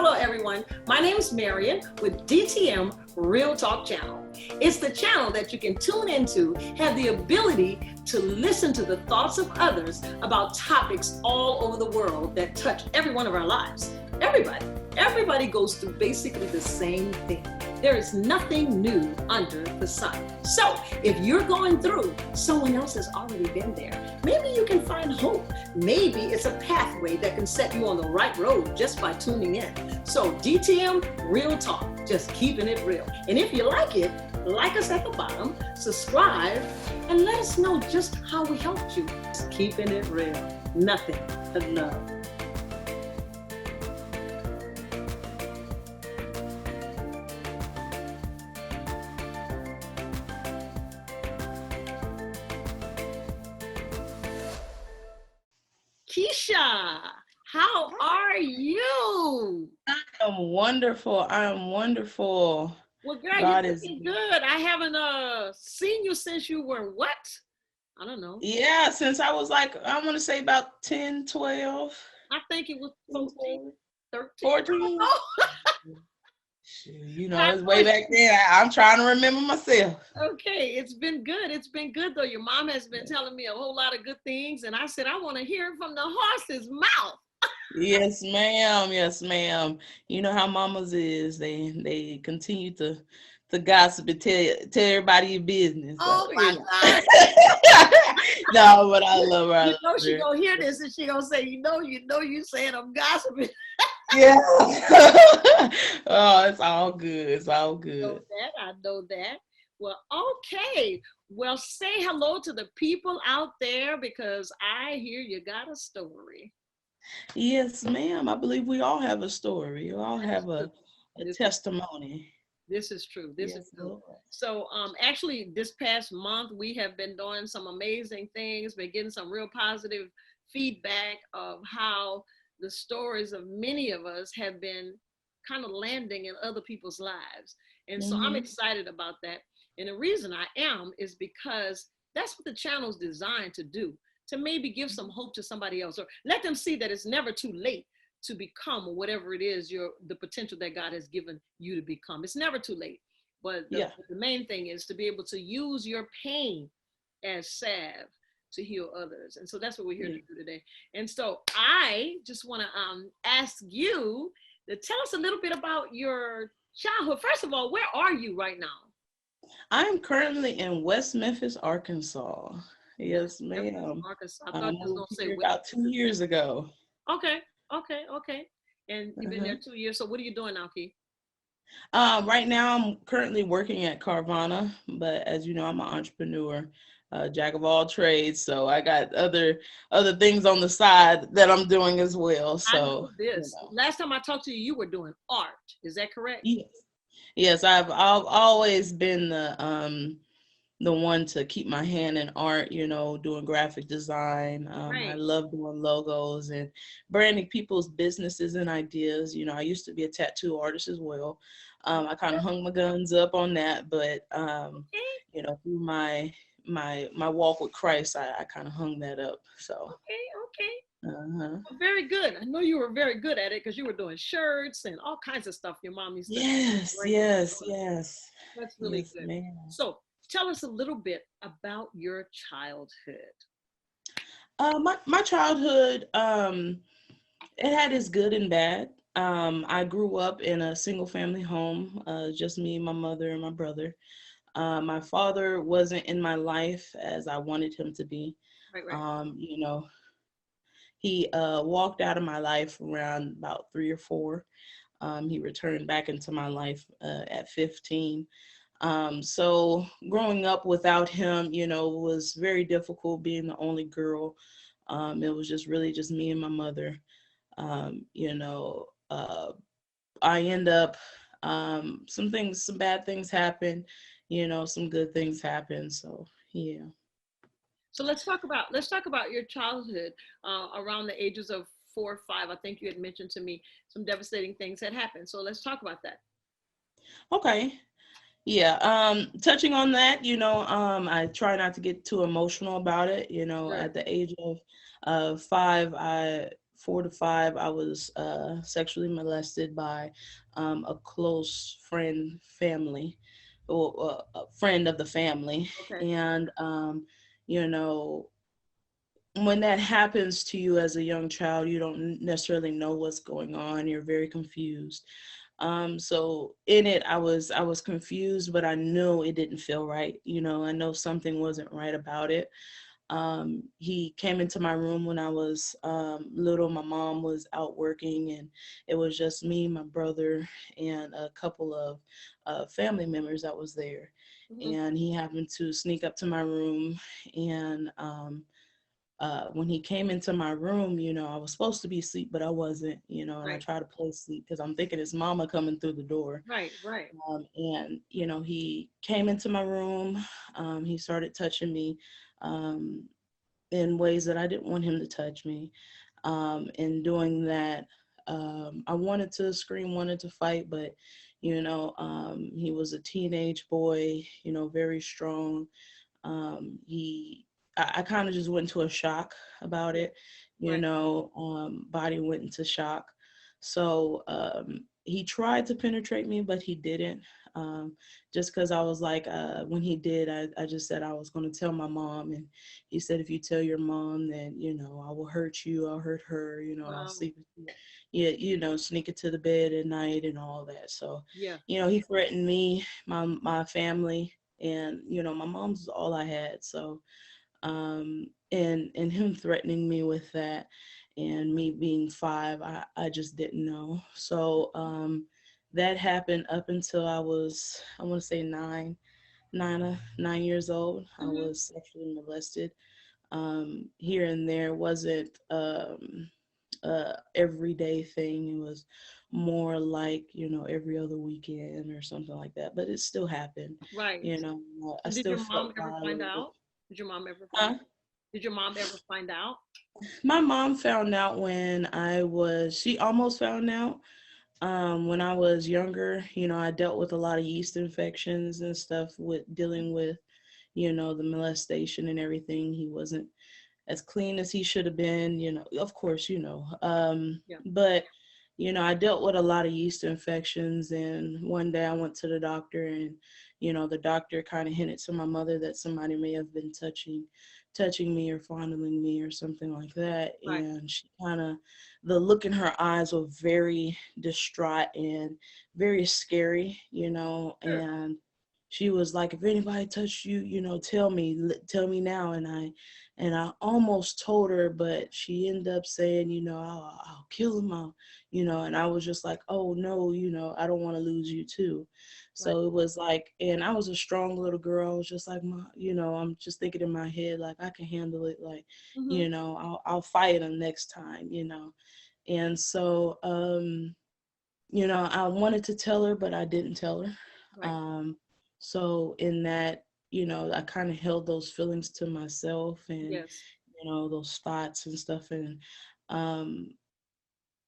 Hello, everyone. My name is Marion with DTM Real Talk channel. It's the channel that you can tune into, have the ability to listen to the thoughts of others about topics all over the world that touch every one of our lives. Everybody goes through basically the same thing. There is nothing new under the sun. So if you're going through, someone else has already been there. Maybe you can find hope. Maybe it's a pathway that can set you on the right road just by tuning in. So DTM Real Talk, just keeping it real. And if you like it, like us at the bottom, subscribe, and let us know just how we helped you. Just keeping it real. Nothing but love. Keisha, how are you? I am wonderful. Well, girl, God you're is looking good. I haven't seen you since you were what? I don't know. Yeah, since I was like, I want to say about 10, 12. I think it was 14, 13. 14. Oh. You know, it's way back then. I'm trying to remember myself. Okay, it's been good. It's been good, though. Your mom has been telling me a whole lot of good things, and I said, I want to hear it from the horse's mouth. Yes, ma'am. Yes, ma'am. You know how mamas is. They continue to gossip and tell everybody your business. Oh, So, my God. No, but I love her. You know she gonna hear this, and she gonna say, you saying I'm gossiping. Yeah. Oh, it's all good. It's all good. I know that. Well, okay. Well, say hello to the people out there because I hear you got a story. Yes, ma'am. I believe we all have a story. We all have a testimony. This is true. This is true. Lord. So actually this past month we have been doing some amazing things, been getting some real positive feedback of how the stories of many of us have been kind of landing in other people's lives. And so I'm excited about that. And the reason I am is because that's what the channel's designed to do, to maybe give some hope to somebody else, or let them see that it's never too late to become whatever it is the potential that God has given you to become. It's never too late. But the main thing is to be able to use your pain as salve to heal others. And so that's what we're here to do today. And so I just want to ask you to tell us a little bit about your childhood. First of all, where are you right now? I'm currently in West Memphis, Arkansas. Yes, ma'am. Arkansas. I thought you was going to say about 2 years ago. Okay. And you've been there 2 years. So what are you doing now, Key? Right now, I'm currently working at Carvana, but as you know, I'm an entrepreneur, jack of all trades. So I got other things on the side that I'm doing as well. So I know this. Last time I talked to you, you were doing art. Is that correct? Yes. I've always been the one to keep my hand in art, doing graphic design. Right. I love doing logos and branding people's businesses and ideas. I used to be a tattoo artist as well. I kind of hung my guns up on that, but through my walk with Christ, I kind of hung that up. So okay. Well, very good. I know you were very good at it because you were doing shirts and all kinds of stuff your mom used to do. Yes. That's really good. Ma'am. So tell us a little bit about your childhood. My childhood, it had its good and bad. I grew up in a single family home, just me, my mother, and my brother. My father wasn't in my life as I wanted him to be. Right. He walked out of my life around about 3 or 4. He returned back into my life at 15. So growing up without him, was very difficult, being the only girl. It was just me and my mother. I end up, some bad things happen, some good things happen. So, yeah. So let's talk about your childhood around the ages of 4 or 5. I think you had mentioned to me some devastating things had happened. So let's talk about that. Okay. Yeah. Touching on that, I try not to get too emotional about it. Right. At the age of 5, 4 to 5, I was sexually molested by a close friend, family, or a friend of the family. Okay. And, you know, when that happens to you as a young child, you don't necessarily know what's going on. You're very confused. So in it, I was confused, but I knew it didn't feel right. I know something wasn't right about it. He came into my room when I was little. My mom was out working, and it was just me, my brother, and a couple of family members that was there. Hmm. And he happened to sneak up to my room, and when he came into my room, I was supposed to be asleep, but I wasn't, and I Right. tried to play sleep because I'm thinking it's mama coming through the door. Right. Right. And, he came into my room. He started touching me um, in ways that I didn't want him to touch me. In doing that, I wanted to scream, wanted to fight, but, he was a teenage boy, very strong. He I kind of just went into a shock about Yeah. it, Right. body went into shock. So he tried to penetrate me, but he didn't. Just because I was like, when he did, I just said I was going to tell my mom. And he said, if you tell your mom, then, I will hurt you, I'll hurt her, and I'll Wow. sleep with you. Yeah, sneak it to the bed at night and all that. So, Yeah. he threatened me, my family, and my mom's all I had. So and him threatening me with that, and me being 5, I just didn't know. So that happened up until I want to say 9 years old. I Hmm. was sexually molested. Here and there, wasn't everyday thing. It was more like, every other weekend or something like that. But it still happened. Right. I And did still your mom felt ever find violated. out? Did your mom ever find Huh? out? Did your mom ever find out? My mom found out she almost found out when I was younger. I dealt with a lot of yeast infections and stuff with dealing with, the molestation and everything. He wasn't as clean as he should have been, of course, Yeah. but, I dealt with a lot of yeast infections. And one day I went to the doctor, and, the doctor kind of hinted to my mother that somebody may have been touching me or fondling me or something like that. Right. And she kind of, the look in her eyes was very distraught and very scary, Sure. and she was like, if anybody touched you, tell me now. And I almost told her, but she ended up saying, I'll kill him out, and I was just like, oh no, I don't want to lose you too. Right. So it was like, and I was a strong little girl. I was just like, I'm just thinking in my head, like, I can handle it. Like, Hmm. I'll fight him next time, And so, I wanted to tell her, but I didn't tell her. Right. Um, so in that, I kind of held those feelings to myself, and, Yes. those thoughts and stuff. And um,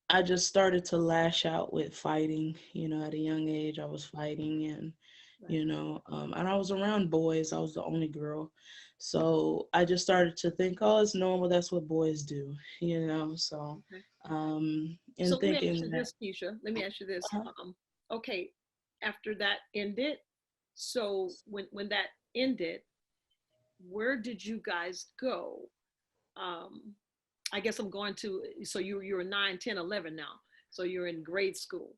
I just started to lash out with fighting. At a young age, I was fighting, and, Right. and I was around boys. I was the only girl. So I just started to think, oh, it's normal. That's what boys do, So, Okay. So and let me ask thinking you that, this, Keisha. Let me ask you this. uh Okay, after that ended, so when that ended, where did you guys go? Um, I guess I'm going to. So you're 9, 10, 11 now. So you're in grade school.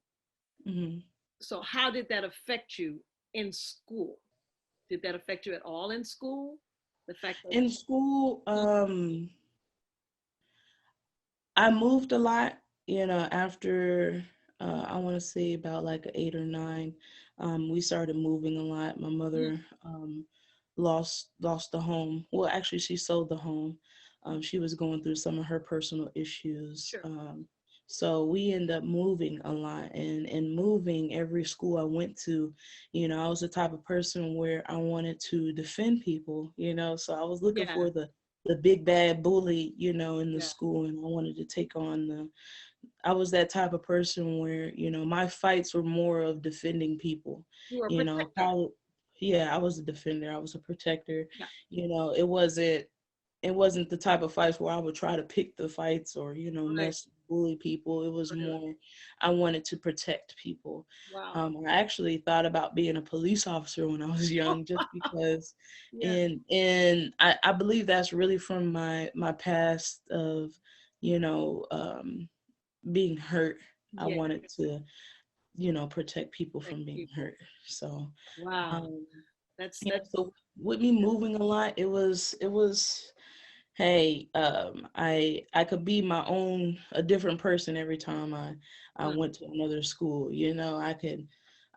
mhm. So how did that affect you in school? Did that affect you at all in school? The fact that. In school, Mhm. I moved a lot, after I want to say about like 8 or 9. We started moving a lot. My Mhm. mother lost the home. Well, actually, she sold the home. She was going through some of her personal issues. Sure. So we ended up moving a lot, and moving every school I went to, I was the type of person where I wanted to defend people, so I was looking Yeah. for the big bad bully, in the Yeah. school, and I wanted to take on I was that type of person where, my fights were more of defending people, You were a you know, protector. probably, yeah, I was a defender, I was a protector, Yeah. it wasn't. it wasn't the type of fights where I would try to pick the fights or, Right. bully people. It was Really. more, I wanted to protect people. Wow. I actually thought about being a police officer when I was young, just because, Yeah. and I believe that's really from my past of, you know, being hurt. I Yeah. wanted to, protect people Like from being people. hurt. So, Wow. um, That's so with me moving a lot, it was hey, I could be my own a different person every time I uh, went to another school.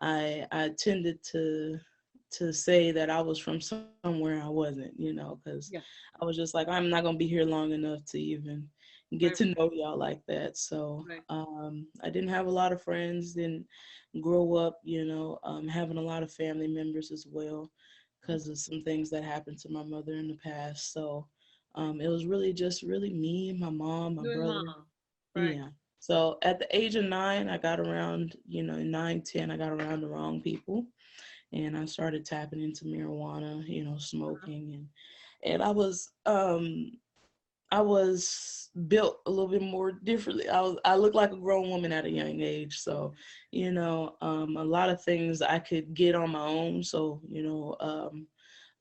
I tended to say that I was from somewhere I wasn't, because yeah. I was just like, I'm not gonna be here long enough to even get Right. to know y'all like that. So Right. I didn't have a lot of friends, didn't grow up, having a lot of family members as well because of some things that happened to my mother in the past. So it was really just really me, my mom, my You and brother. mom. Right. Yeah. So at the age of 9, I got around, 9, 10, I got around the wrong people and I started tapping into marijuana, Uh-huh. smoking and I was built a little bit more differently. I looked like a grown woman at a young age. So, a lot of things I could get on my own. So,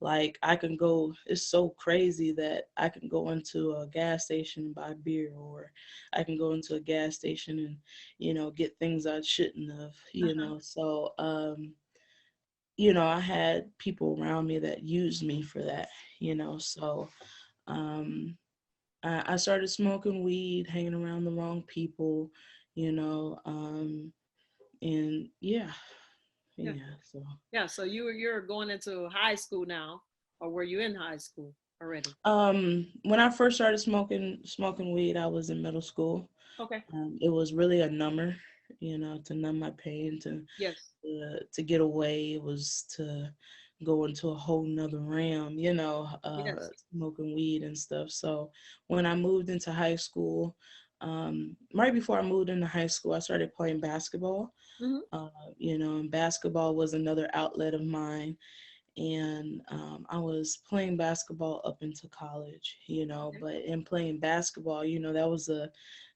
like I can go, it's so crazy that I can go into a gas station and buy beer, or I can go into a gas station and, get things I shouldn't have, Uh-huh. So, I had people around me that used me for that, so um, I started smoking weed, hanging around the wrong people, you know, um, and Yeah. yeah, so. Yeah. So you're going into high school now, or were you in high school already? When I first started smoking weed, I was in middle school. Okay. It was really a number, to numb my pain, Yes. to get away. It was to go into a whole nother realm, Yes. smoking weed and stuff. So when I moved into high school, right before I moved into high school, I started playing basketball. Mm-hmm. And basketball was another outlet of mine, and I was playing basketball up into college, Okay. but in playing basketball, that was a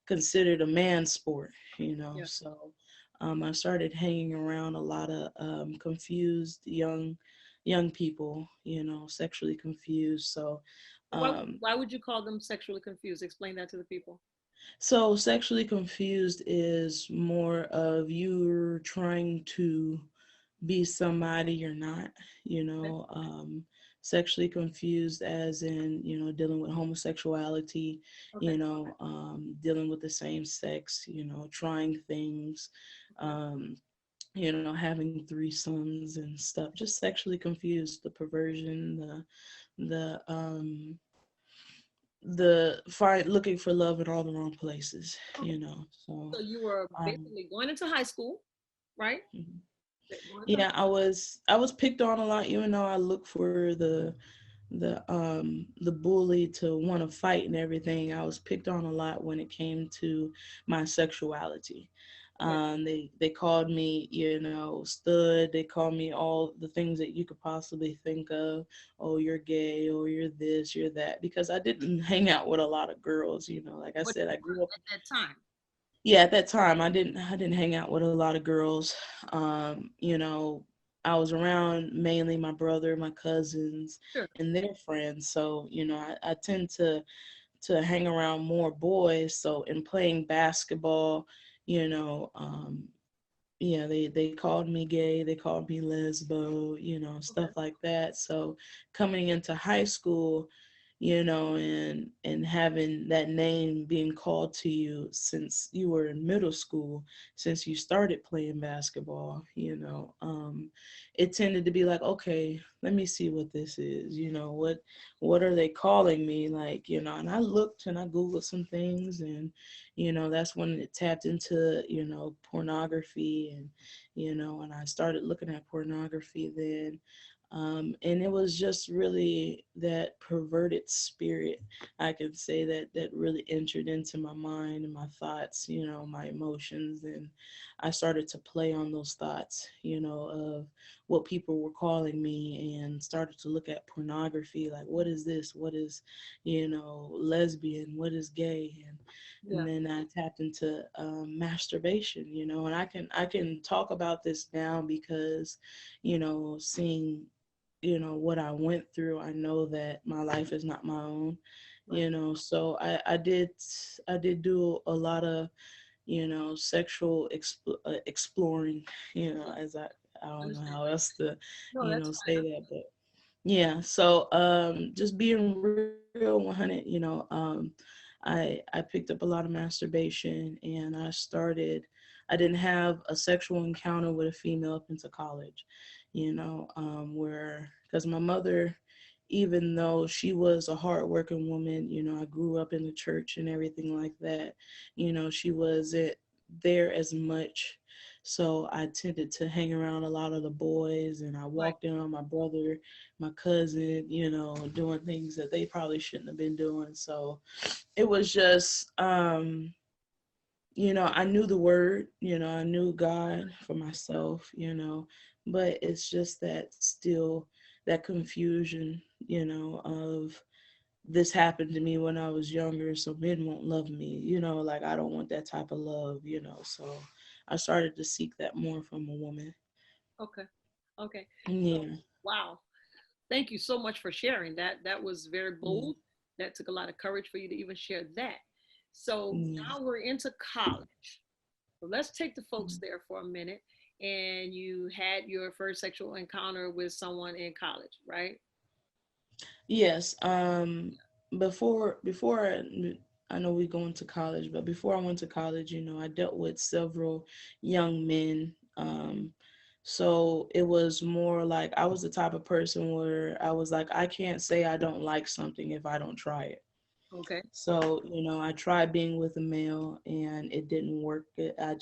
considered a man sport, Yeah. so I started hanging around a lot of confused young people, sexually confused. So um, Why would you call them sexually confused? Explain that to the people. sexually confused is more of you're trying to be somebody you're not, you Okay. know, um, sexually confused as in, dealing with homosexuality, Okay. dealing with the same sex, trying things, Okay. um, having threesomes and stuff, just sexually confused, the perversion, the find looking for love in all the wrong places, Okay. so So you were um, basically going into high school, right? mhm. Going to Yeah, I was picked on a lot, even though I looked for the bully to want to fight and everything. I was picked on a lot when it came to my sexuality. okay. They called me, stud. They called me all the things that you could possibly think of. Oh, you're gay. Oh, you're this, you're that. Because I didn't hang out with a lot of girls. Like I What said, I grew up. at that time? Yeah, at that time, I didn't hang out with a lot of girls. I was around mainly my brother, my cousins, Sure. and their friends. So I tend to hang around more boys. So in playing basketball, you know, yeah, they called me gay, they called me lesbo, Okay. stuff like that. So coming into high school, and having that name being called to you since you were in middle school, since you started playing basketball, it tended to be like, okay, let me see what this is, what are they calling me, like, and I looked and I Googled some things, and that's when it tapped into, pornography, and I started looking at pornography then. And it was just really that perverted spirit, I can say, that really entered into my mind and my thoughts, my emotions. And I started to play on those thoughts, of what people were calling me, and started to look at pornography, like, what is this? What is, lesbian? What is gay? And Yeah. then I tapped into masturbation, and I can talk about this now because, seeing what I went through, I know that my life is not my own, Right. so I did do a lot of sexual exploring, as I don't know Understand. how else to No, that's say fine. that, but yeah. So just being real 100, I picked up a lot of masturbation, and I didn't have a sexual encounter with a female up into college, where, because my mother, even though she was a hardworking woman, I grew up in the church and everything like that, she wasn't there as much. So I tended to hang around a lot of the boys, and I Right. walked in on my brother, my cousin, doing things that they probably shouldn't have been doing. So it was just, I knew the word, I knew God for myself, but it's just that still, that confusion, of this happened to me when I was younger, so men won't love me, like, I don't want that type of love, so I started to seek that more from a woman. Okay. Okay. So, Yeah, wow. Thank you so much for sharing that. That was very yeah, bold. That took a lot of courage for you to even share that. So yeah. now we're into college. So let's take the folks there for a minute. And you had your first sexual encounter with someone in college, right? Yes. Before I know we go into college, but before I went to college, I dealt with several young men. So it was more like I was the type of person where I was like, I can't say I don't like something if I don't try it. Okay. So, I tried being with a male, and it didn't work. I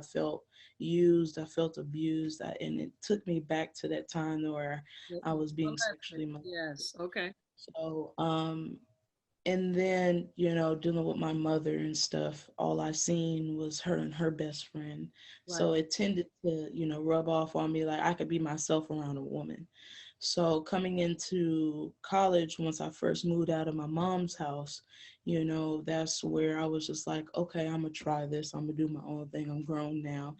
felt used, I felt abused, and it took me back to that time where I was being Molested. sexually molested. Yes. Okay. So, and then, dealing with my mother and stuff, all I seen was her and her best friend. Right. So it tended to, rub off on me like I could be myself around a woman. So coming into college, once I first moved out of my mom's house, that's where I was just like, okay, I'm gonna try this. I'm gonna do my own thing. I'm grown now.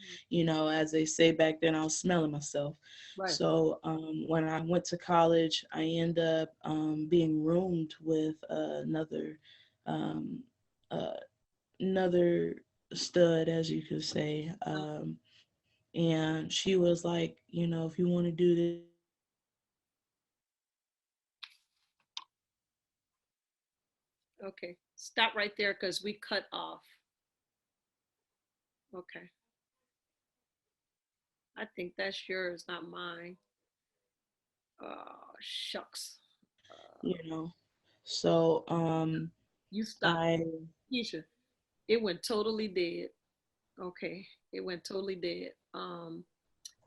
As they say back then, I was smelling myself. Right. So when I went to college, I ended up being roomed with um, uh, another stud, as you could say. And she was like, if you want to do this, you can do it. Okay. Stop right there because we cut off. Okay. I think that's yours, not mine. Shucks. you know. So You stopped. I Keisha, it went totally dead. Okay. It went totally dead.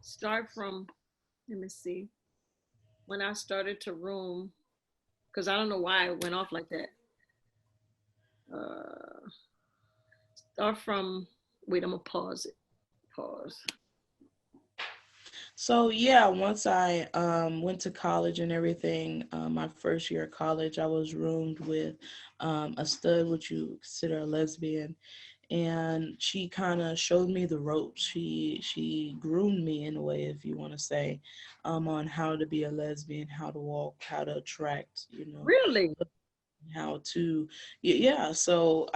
Start from, let me see, when I started to room, because I don't know why it went off like that. Uh, start from, wait, I'm going to pause it. Pause. So yeah, once I went to college and everything, my first year of college, I was roomed with a stud, which you consider a lesbian, and she kind of showed me the ropes. She groomed me in a way, if you want to say, on how to be a lesbian, how to walk, how to attract, Really? how to yeah. So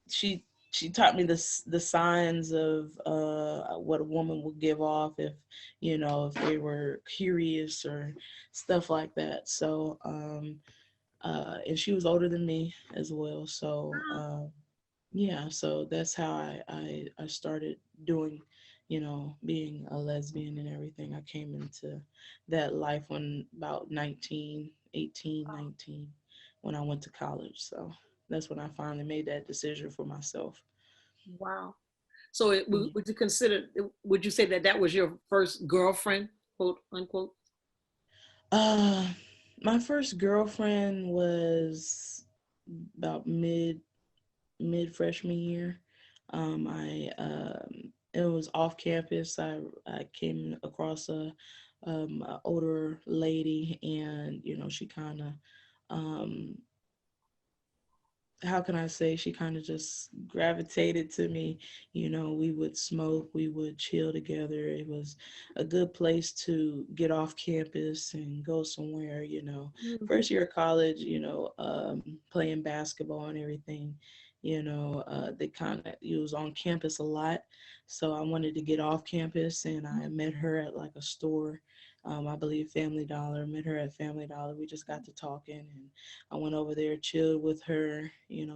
she taught me the signs of what a woman would give off if if they were curious or stuff like that. So and she was older than me as well. So yeah, so that's how I started doing, being a lesbian and everything. I came into that life when about 19, 18, 19, when I went to college. So that's when I finally made that decision for myself. Wow. So Yeah. would you consider, would you say that that was your first girlfriend, quote unquote? Uh, my first girlfriend was about mid freshman year. I It was off campus. I came across a older lady, and she kind of um how can I say, she kind of just gravitated to me. We would smoke, we would chill together. It was a good place to get off campus and go somewhere. Mhm. First year of college, playing basketball and everything. They kind of, it was on campus a lot. So I wanted to get off campus, and I met her at like a store. I believe Family Dollar. Met her at Family Dollar. We just got to talking, and I went over there, chilled with her,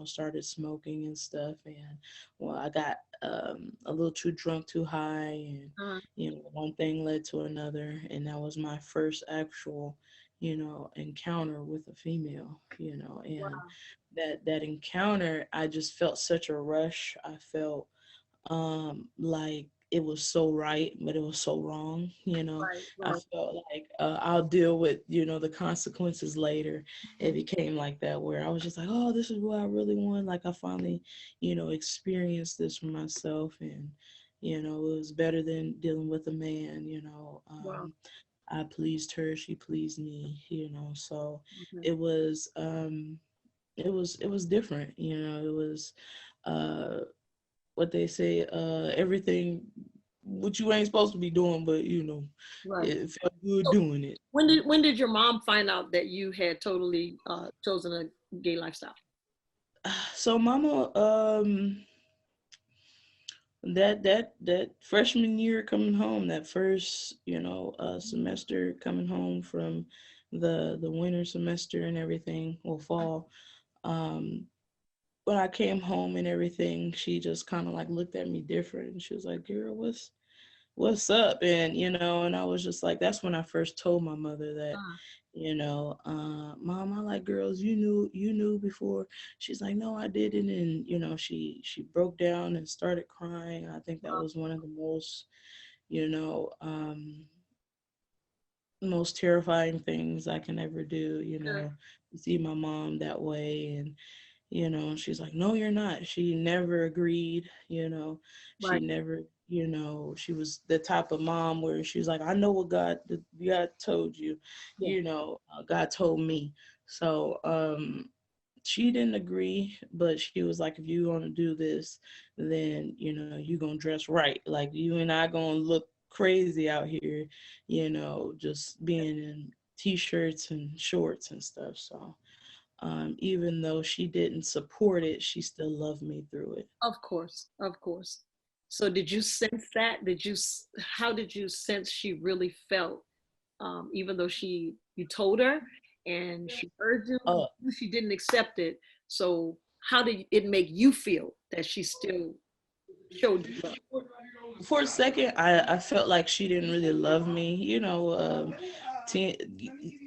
started smoking and stuff. And well, I got a little too drunk, too high, and Uh, one thing led to another. And that was my first actual, encounter with a female. And wow. that encounter, I just felt such a rush. I felt like it was so right, but it was so wrong. Right, I right. felt like I'll deal with the consequences later. It became like that, where I was just like, oh, this is what I really want. Like, I finally experienced this for myself. And it was better than dealing with a man. Wow. I pleased her, she pleased me. So Okay. it was it was different. It was uh what they say, everything what you ain't supposed to be doing, but Right. it felt good So doing it. when did your mom find out that you had totally chosen a gay lifestyle? So mama, that freshman year coming home, that first semester coming home from the winter semester and everything, or fall, um when I came home and everything, she just kind of like looked at me different, and she was like, girl, what's up? And and I was just like, that's when I first told my mother that, Uh, mom, I like girls. You knew before. She's like, no, I didn't. And she broke down and started crying. I think that wow. was one of the you know most terrifying things I can ever do, Good. to see my mom that way. And she's like, no, you're not. She never agreed. She Right. never, she was the type of mom where she's like, I know what God told you. Yeah. God told me. So she didn't agree, but she was like, if you want to do this, then you're gonna dress right. Like, you and I gonna look crazy out here, just being in t-shirts and shorts and stuff. So even though she didn't support it, she still loved me through it. Of course. Of course. So did you sense that? How did you sense she really felt, even though you told her and she heard you, Uh, she didn't accept it. So how did it make you feel that she still showed you love? for a second, I felt like she didn't really love me. Teen,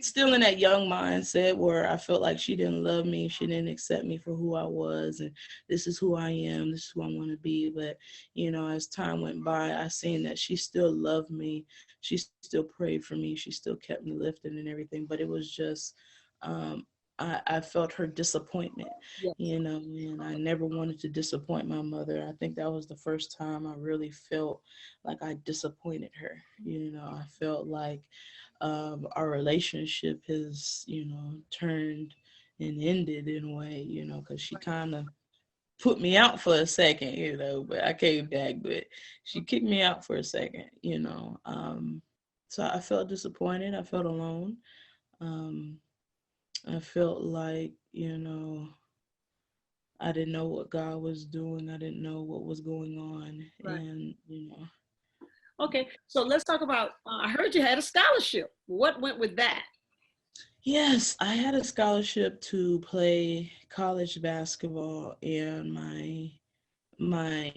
still in that young mindset where I felt like she didn't love me, she didn't accept me for who I was, and this is who I am, this is who I want to be. But as time went by, I seen that she still loved me, she still prayed for me, she still kept me lifted and everything. But it was just, I felt her disappointment, Yes. and I never wanted to disappoint my mother. I think that was the first time I really felt like I disappointed her. I felt like our relationship has, turned and ended in a way, because she kind of put me out for a second, but I came back, but she kicked me out for a second. So I felt disappointed. I felt alone. Um, I felt like, I didn't know what God was doing. I didn't know what was going on. Right. And. Okay. So let's talk about. I heard you had a scholarship. What went with that? Yes, I had a scholarship to play college basketball, and my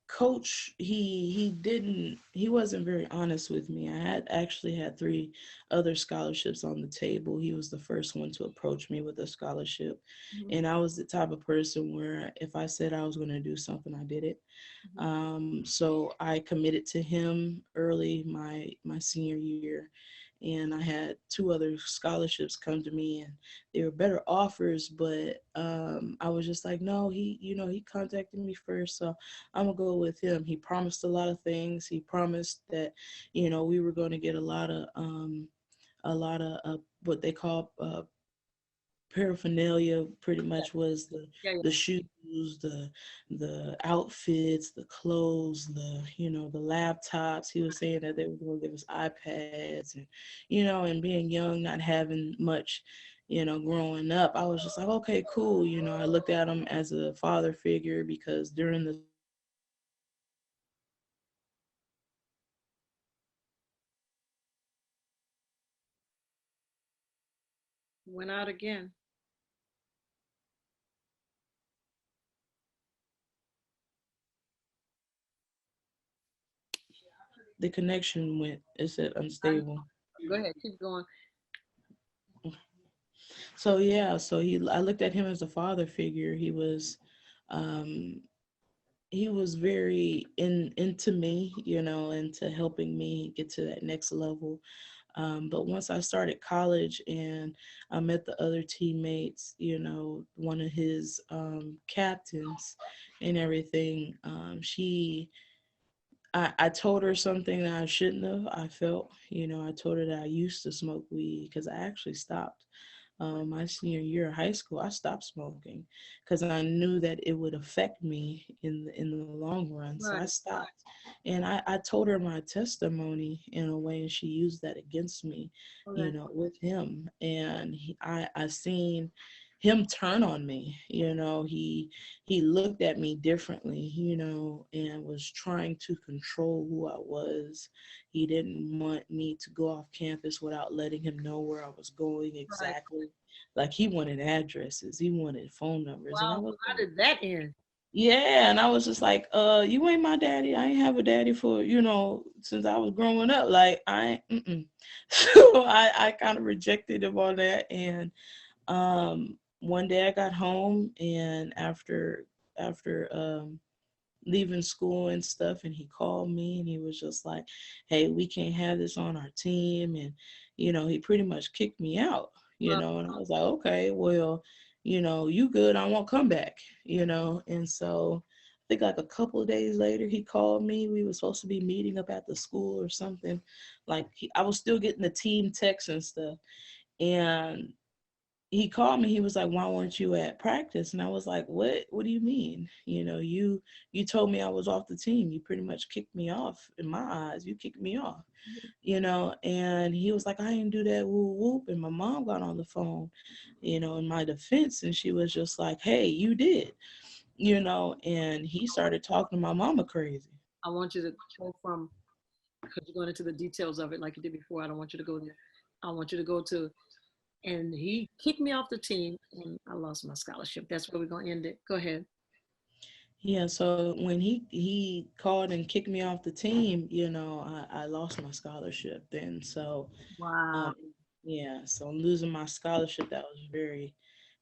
coach, he wasn't very honest with me. I had actually had three other scholarships on the table. He was the first one to approach me with a scholarship, Mhm. and I was the type of person where if I said I was going to do something, I did it. Mhm. So I committed to him early my senior year, and I had 2 other scholarships come to me, and they were better offers, but I was just like, no, he contacted me first, so I'm gonna go with him. He promised a lot of things. He promised that, we were going to get a lot of what they call paraphernalia. Pretty much was Yeah, the shoes, the outfits, the clothes, the laptops. He was saying that they were going to give us iPads, and being young, not having much, growing up, I was just like, okay, cool. I looked at him as a father figure, because during the went out again. connection went, it said I, unstable. go ahead, keep going. So yeah, I looked at him as a father figure. Um, he was very into me, into helping me get to that next level. But once I started college and I met the other teammates, one of his captains and everything, I told her something that I shouldn't have. I felt, I told her that I used to smoke weed, because I actually stopped. My senior year of high school, I stopped smoking because I knew that it would affect me in the long run. So I Right. stopped, and I told her my testimony in a way, and she used that against me, Okay. with him. And I seen him turn on me. He looked at me differently, and was trying to control who I was. He didn't want me to go off campus without letting him know where I was going Right. exactly. Like, he wanted addresses, he wanted phone numbers, and I Wow. was How like, did that end? yeah, and I was just like, you ain't my daddy. I ain't have a daddy for, since I was growing up. Like, I ain't, mm-mm. So I kind of rejected him on that. And one day I got home, and after leaving school and stuff, and he called me, and he was just like, hey, we can't have this on our team. And he pretty much kicked me out. Well, And I was like, okay, well, you good, I won't come back. And so I think like a couple of days later, he called me. We were supposed to be meeting up at the school or something. Like, I was still getting the team texts and stuff, and he called me. He was like, why weren't you at practice? And I was like, what do you mean? You told me I was off the team. You pretty much kicked me off. In my eyes, you kicked me off. And he was like, I didn't do that, whoop whoop. And my mom got on the phone, in my defense, and she was just like, hey, you did. And he started talking to my mama crazy. I want you to go from, because you're going into the details of it like you did before. I don't want you to go there. I want you to go to, and he kicked me off the team and I lost my scholarship. That's where we're going to end it. Go ahead. Yeah, so when he called and kicked me off the team, I lost my scholarship. And so Wow. um, yeah, so losing my scholarship, that was very,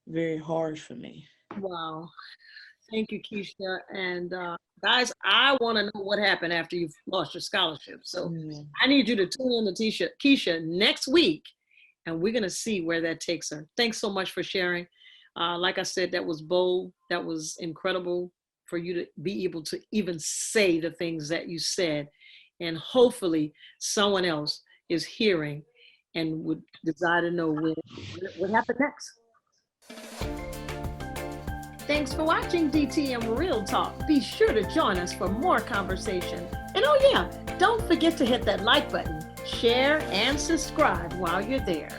very hard for me. Wow. Thank you, Keisha. And guys, I want to know what happened after you've lost your scholarship. So Mm. I need you to tune in to Keisha next week, and we're going to see where that takes her. Thanks so much for sharing. Like I said, that was bold. That was incredible for you to be able to even say the things that you said. And hopefully someone else is hearing and would desire to know what happened next. Thanks for watching DTM Real Talk. Be sure to join us for more conversation. And oh yeah, don't forget to hit that like button, share, and subscribe while you're there.